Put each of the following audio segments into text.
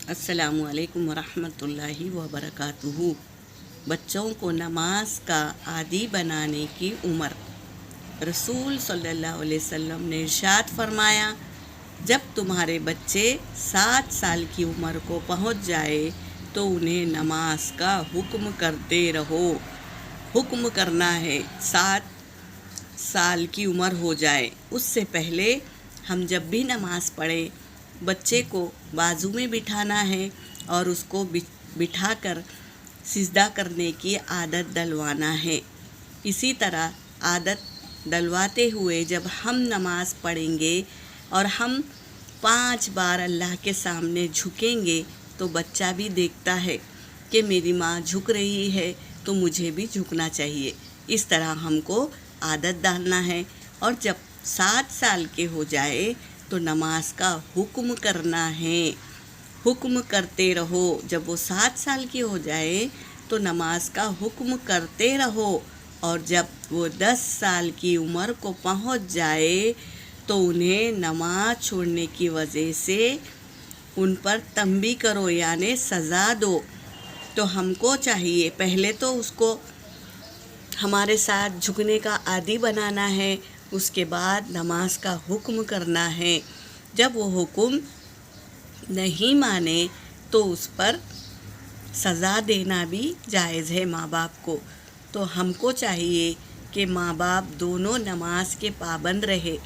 السلام علیکم ورحمۃ اللہ وبرکاتہ۔ بچوں کو نماز کا عادی بنانے کی عمر۔ رسول صلی اللہ علیہ وسلم نے ارشاد فرمایا، جب تمہارے بچے 7 سال کی عمر کو پہنچ جائے تو انہیں نماز کا حکم کرتے رہو۔ حکم کرنا ہے 7 سال کی عمر ہو جائے، اس سے پہلے ہم جب بھی نماز پڑھیں بچے کو بازو میں بٹھانا ہے اور اس کو بٹھا کر سجدہ کرنے کی عادت ڈلوانا ہے۔ اسی طرح عادت ڈلواتے ہوئے جب ہم نماز پڑھیں گے اور ہم 5 بار اللہ کے سامنے جھکیں گے تو بچہ بھی دیکھتا ہے کہ میری ماں جھک رہی ہے تو مجھے بھی جھکنا چاہیے۔ اس طرح ہم کو عادت ڈالنا ہے، اور جب 7 سال کے ہو جائے تو نماز کا حکم کرنا ہے۔ حکم کرتے رہو، جب وہ 7 سال کی ہو جائے تو نماز کا حکم کرتے رہو، اور جب وہ 10 سال کی عمر کو پہنچ جائے تو انہیں نماز چھوڑنے کی وجہ سے ان پر تنبیہ کرو، یعنی سزا دو۔ تو ہم کو چاہیے پہلے تو اس کو ہمارے ساتھ جھکنے کا عادی بنانا ہے، اس کے بعد نماز کا حکم کرنا ہے۔ جب وہ حکم نہیں مانے تو اس پر سزا دینا بھی جائز ہے ماں باپ کو۔ تو ہم کو چاہیے کہ ماں باپ دونوں نماز کے پابند رہے،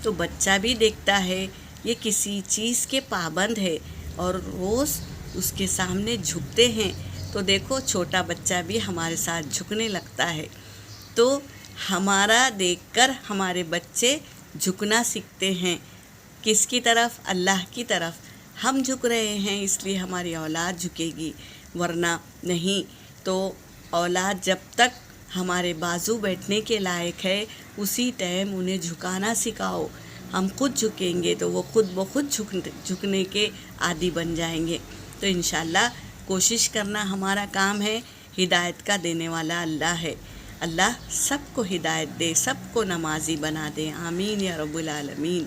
تو بچہ بھی دیکھتا ہے یہ کسی چیز کے پابند ہے اور روز اس کے سامنے جھکتے ہیں، تو دیکھو چھوٹا بچہ بھی ہمارے ساتھ جھکنے لگتا ہے، تو ہمارا دیکھ کر ہمارے بچے جھکنا سیکھتے ہیں۔ کس کی طرف؟ اللہ کی طرف۔ ہم جھک رہے ہیں اس لیے ہماری اولاد جھکے گی، ورنہ نہیں۔ تو اولاد جب تک ہمارے بازو بیٹھنے کے لائق ہے اسی ٹائم انہیں جھکانا سکھاؤ۔ ہم خود جھکیں گے تو وہ خود بخود جھکنے کے عادی بن جائیں گے۔ تو انشاءاللہ کوشش کرنا ہمارا کام ہے، ہدایت کا دینے والا اللہ ہے۔ اللہ سب کو ہدایت دے، سب کو نمازی بنا دے، آمین یا رب العالمین۔